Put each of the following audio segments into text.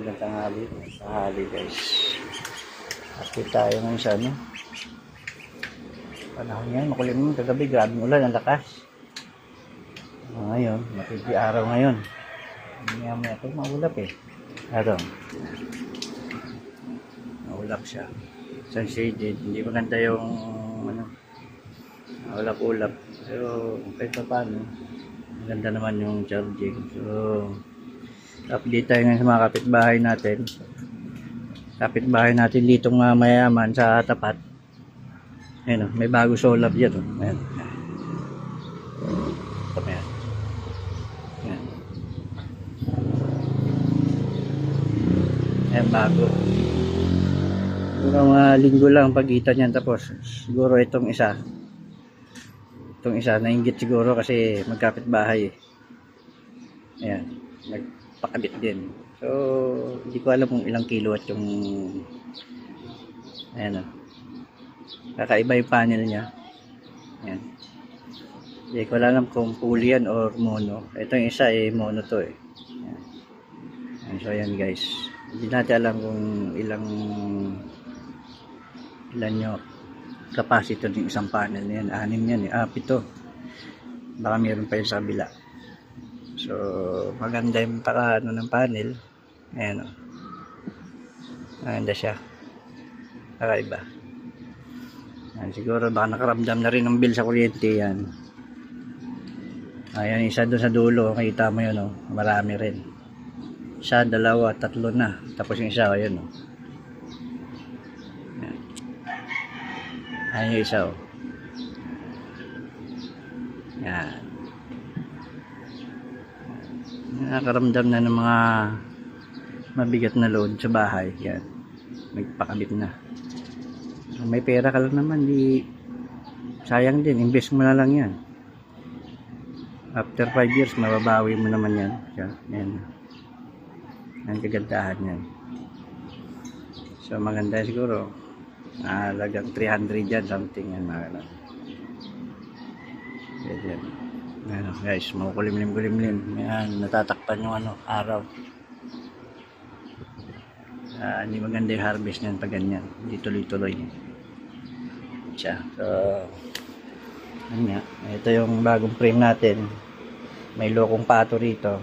Magandang tanghali guys. Update tayo ngayon sa ano. Panahon yan, makulimlim kagabi, grabing ulan, ang lakas. Ngayon, matindi araw ngayon. Maya ito, maulap eh. Ito. Maulap siya. Sunshaded, hindi maganda yung ano, maulap-ulap. Pero kahit pa paano, maganda naman yung charging. So, update tayo ngayon sa mga kapitbahay natin. Kapitbahay natin dito mayaman sa tapat. Ayan o, may bago solar dyan o. Ayan. Ayan. Ayan. Ayan, bago. Siguro mga linggo lang pagitan yan. Tapos, siguro itong isa. Itong isa, nainggit siguro kasi magkapitbahay eh. Ayan. Nagpakabit din. So, hindi ko alam kung ilang kilowatt yung ayan o. Kakaiba yung panel niya. Ayan. Hindi ko alam kung fully yan or mono. Ito yung isa eh, mono to eh. Ayan. Ayan, so ayan guys. Hindi natin alam kung ilan yung capacity ng isang panel na yan. 6 yan eh. 7. Baka mayroon pa yun sa kabila. So, maganda yung ano ng panel. Ayan o. Maganda siya. Kakaiba. Ayan, siguro baka nakaramdam na rin ng bill sa kuryente yan. Ayan, isa doon sa dulo. Makita mo yun o. Marami rin. Isa, 2, 3 na. Tapos yung isa, ayun o. Ayan. Ayan yung isa o. Ayan. Nakakaramdam na ng mga mabigat na load sa bahay. Yan. Nagpakabit na. May pera ka lang naman, di sayang din, invest mo na lang yan. After 5 years mababawi mo naman yan. Yan. Ang kagandahan yan. So maganda siguro halagang 300 yan, something yan mga ganun. Yan. Ano, guys, makukulimlim-kulimlim. Yan, natatakpan yung ano, araw. Hindi maganda yung harvest niyan pag ganyan. Hindi tuloy-tuloy siya. So, ito yung bagong frame natin. May lokong pato rito.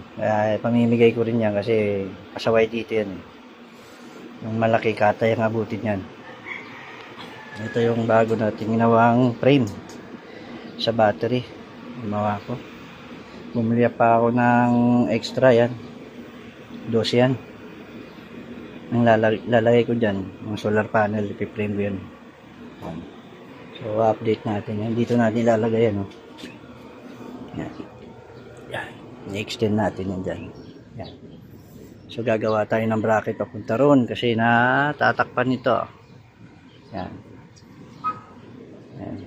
Pamimigay ko rin yan kasi pasaway dito yan. Yung malaki katay ang abutin yan. Ito yung bago natin ginawang frame sa battery. Gumawa ko. Bumili pa ako ng extra yan. 12 yan. Ang lalagay ko dyan, yung solar panel, ipi-frame ko yan. So, update natin yan. Dito natin ilalagay yan. Yan. Yan. I-extend natin yan dyan. Yan. So, gagawa tayo ng bracket papunta ron kasi natatakpan ito. Yan. Yan.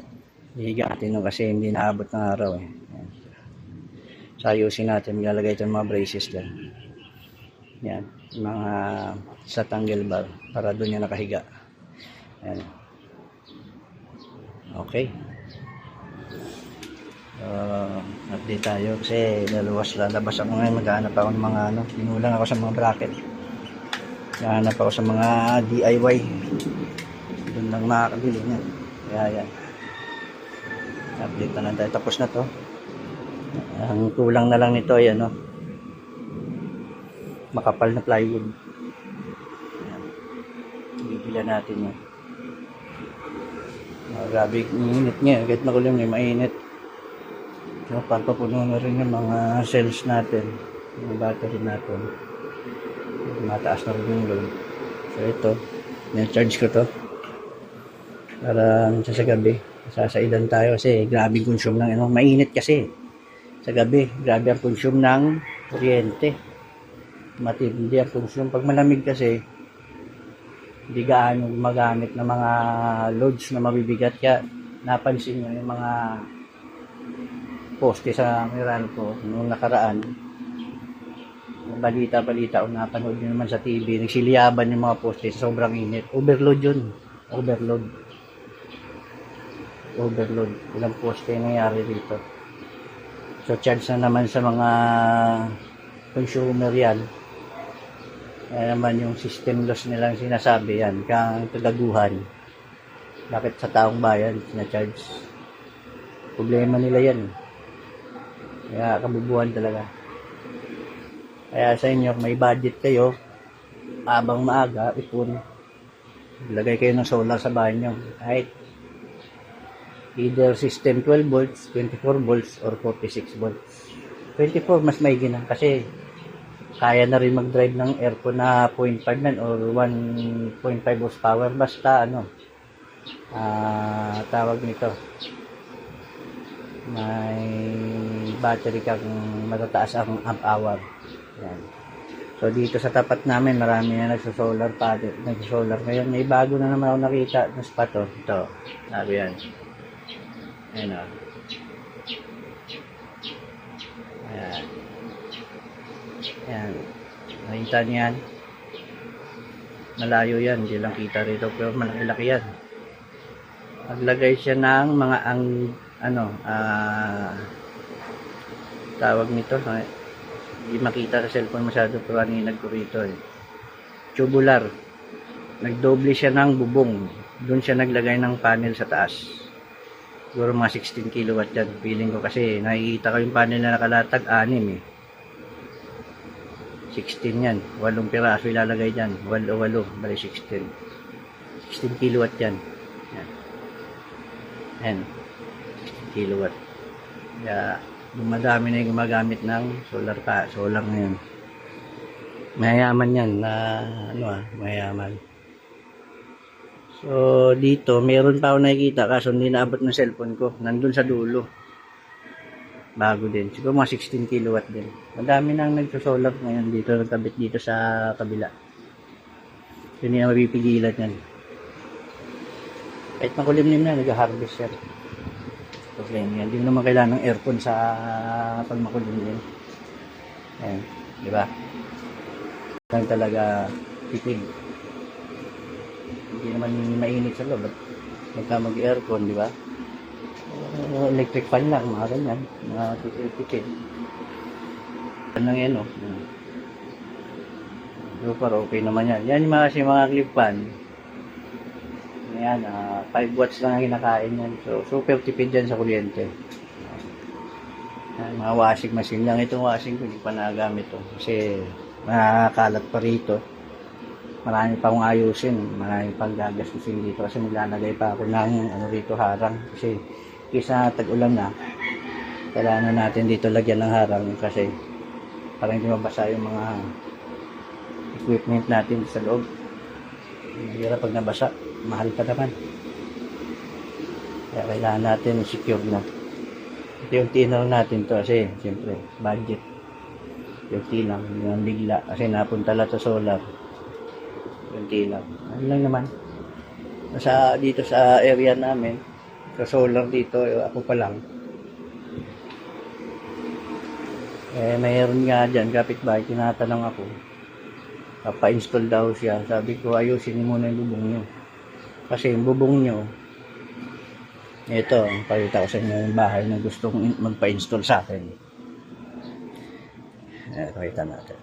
Hihigatin nyo kasi hindi naabot ng araw eh. Yan. So, ayusin natin. Ilalagay ito ng mga braces dyan. Yan. Mga sa tangle bar para doon niya nakahiga. Ayan. Okay. Update tayo kasi lalabas ako ngayon. Maghanap ako ng mga ano. Binulang ako sa mga bracket. Maghanap ako sa mga DIY. Doon lang makakabili niyan. Kaya yan. Update na lang tayo. Tapos na to. Ang kulang na lang nito ay ano, makapal na plywood. Bibilan natin yun. Grabe init nga, kahit makulim nga mainit. So, papapuno na rin yung mga cells natin, yung battery natin. Mataas na rin yung load. So ito, na-charge ko to para sa gabi sasaidan tayo kasi grabe consume ng ano, mainit kasi sa gabi, grabe ang consume ng kuryente. Matindi ang consume. Pag malamig kasi hindi gaano gumagamit ng mga loads na mabibigat. Kaya napansin nyo yung mga poste sa Meralco noong nakaraan, balita o napanood nyo naman sa TV, nagsiliyaban yung mga poste sa sobrang init. Overload yun. Overload. Ilang poste nangyari dito. So charge na naman sa mga consumer yan. Kaya naman yung system loss nilang sinasabi yan, kang kagaguhan. Bakit sa taong bayan sina-charge? Problema nila yan. Kaya kabubuhan talaga. Kaya sa inyo, may budget kayo, abang maaga, ipon. Lagay kayo ng solar sa bahay nyo. Kahit either system 12 volts, 24 volts, or 46 volts. 24 mas maigi na kasi kaya na rin mag-drive ng aircon na 0.5 man or 1.5 horsepower. Basta tawag nito, may battery kang matataas ang amp hour. Yan. So dito sa tapat namin marami na nagso-solar ngayon. May bago na naman ako nakita ng spot ito. Sabi yan. Ayan o. Ayan. Ayan. Nakita niyo yan. Malayo yan. Hindi lang kita rito. Pero malaki-laki yan. Maglagay siya ng mga tawag nito. Hindi makita sa cellphone masyado pero aninag ko rito tubular. Nagdoble siya ng bubong. Doon siya naglagay ng panel sa taas. Siguro mga 16 kilowatt dyan. Feeling ko kasi nakikita ko yung panel na nakalatag 6 16 yan. 8 piraso ilalagay dyan. 8 bali 16 kilowatt yan. Yan. 16 kilowatt. Kaya dumadami na yung gumagamit ng solar ngayon. Mayayaman yan na mayayaman. So dito meron pa ako nakikita kaso hindi naabot ng cellphone ko. Nandun sa dulo. Bago din. Siguro mga 16 kilowatt din. Madami nang nagso-solar ngayon dito, nagkabit dito sa kabila. Hindi na mapipigilan yan. Kahit makulimlim na, nag-harvest yan. Problema yan. Hindi mo naman kailangan ng aircon sa pag makulimlim. Ayan. Diba? Lang talaga tipid. Hindi naman mainit sa loob. Magka mag-aircon, diba? Electric fan lang, mga ganyan. Mga tipid. Yan lang yan, o. Super, okay naman yan. Yan yung mga clip fan. Yan, 5 watts lang ang kinakain yan. So, super tipid yan sa kuryente. Yan, mga washing machine lang. Itong washing ko, hindi pa nagagamit to. Kasi, nakakalat pa rito. Marami pa akong ayusin. Marami pang gagastusin dito. Kasi maglalagay pa ako ng rito, harang. Kasi, kisa tag-ulan na, kailangan natin dito lagyan ng harang. Kasi, para hindi mabasa yung mga equipment natin sa loob. Mahirap pag nabasa. Mahal pa naman. Kaya kailangan natin secure na. Ito yung tinang natin to kasi siyempre budget. Yung tinang, yung bigla kasi napunta lang sa solar. Yung tinang. Ano lang naman. Dito sa area namin, sa solar dito, ako pa lang. Mayroon nga dyan, kapitbahay, tinatanong ako. Pa-install daw siya. Sabi ko, ayusin muna yung bubong nyo. Kasi yung bubong nyo, ito, pakita ko sa inyo yung bahay na gustong magpa-install sa akin. Pakita natin.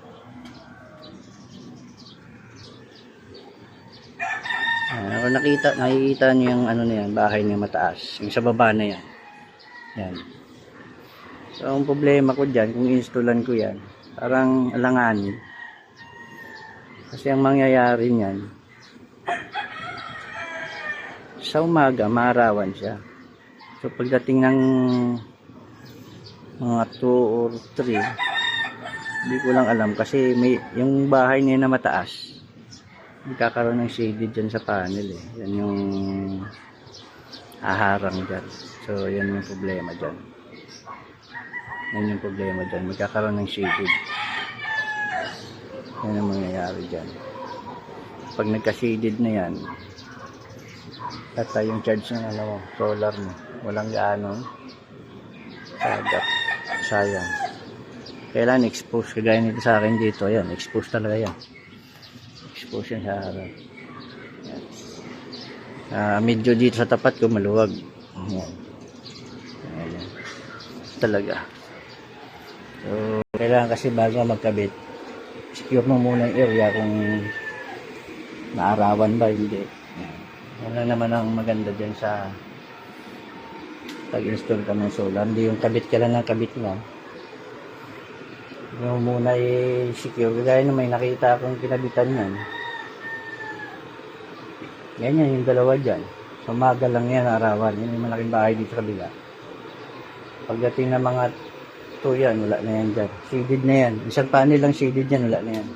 Nakikita nyo yung na yan, bahay niya mataas. Yung sa baba na yan. Yan. So, ang problema ko dyan, kung installan ko yan, parang alanganin. Kasi ang mangyayari niyan, sa umaga, maarawan siya. So, pagdating ng mga 2 or 3, hindi ko lang alam kasi yung bahay niya na mataas, magkakaroon ng shaded dyan sa panel eh. Yan yung haharang dyan. So, yan yung problema dyan. Yan yung problema dyan. Magkakaroon ng shaded. Yan ang mangyayari dyan. Pag nagka-shaded na yan, tatay yung charge ng solar mo. Walang gaano. Sayang. Kailangan expose. Kagaya nito sa akin dito. Ayan, expose talaga yan. Expose yan sa harap. Medyo dito sa tapat ko maluwag. Ayan. Ayan. Talaga. So, kailangan kasi bago magkabit, secure mo muna yung area kung naarawan ba, hindi. Yan. Yan lang naman ang maganda dyan sa pag-install ka ng solar. Hindi yung kabit ka lang ng kabit mo. Yung muna i-secure. Gaya na may nakita akong kinabitan yan. Ganyan yung dalawa dyan. Sumaga lang yan, arawan. Yun yung malaking bahay dito sa kabila. Pagdating ng mga 2 yan, wala na yan dyan. Shaded na yan. Isang panel lang shaded yan, wala na yan.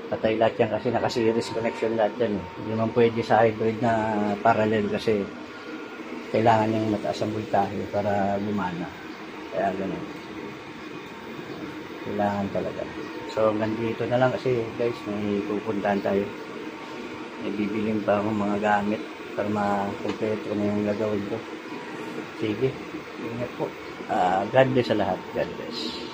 Patay lahat yan kasi naka-series connection lahat yan. Hindi man pwede sa hybrid na parallel kasi kailangan niyang mataas ang voltahe para gumana. Kaya ganun. Kailangan talaga. So hanggang dito na lang kasi guys, may pupuntahan tayo. May bibiling pa akong mga gamit para makumpleto na yung gagawin ko. Sige, ingat po. God bless sa lahat. God bless.